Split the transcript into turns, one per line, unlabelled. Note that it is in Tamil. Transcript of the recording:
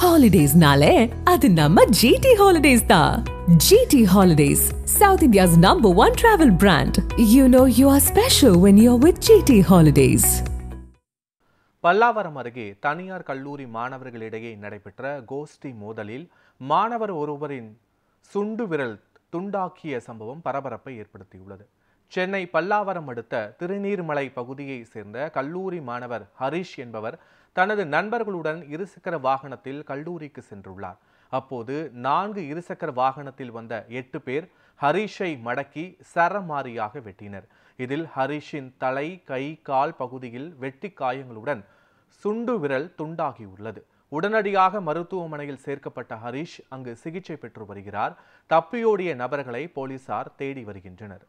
Holidays-nale, adu namma GT Holidays da. GT Holidays, South India's #1 travel brand. You know you are special when you're with GT Holidays.
Pallavaram அருகே தனியார் கல்லூரி மாணவர்களிடையே நடைபெற்ற கோஷ்டி மோதலில் மாணவர் ஒருவரின் சுண்டு விரல் துண்டாக்கிய சம்பவம் பரபரப்பை ஏற்படுத்தியுள்ளது. சென்னை பல்லாவரம் அடுத்த திருநீர்மலை பகுதியை சேர்ந்த கல்லூரி மாணவர் ஹரிஷ் என்பவர் தனது நண்பர்களுடன் இருசக்கர வாகனத்தில் கல்லூரிக்கு சென்றுள்ளார். அப்போது 4 இருசக்கர வாகனத்தில் வந்த 8 பேர் ஹரிஷை மடக்கி சரமாரியாக வெட்டினர். இதில் ஹரிஷின் தலை, கை, கால் பகுதியில் வெட்டி காயங்களுடன் சுண்டு விரல் துண்டாகியுள்ளது. உடனடியாக மருத்துவமனையில் சேர்க்கப்பட்ட ஹரிஷ் அங்கு சிகிச்சை பெற்று வருகிறார். தப்பியோடிய நபர்களை போலீசார் தேடி வருகின்றனர்.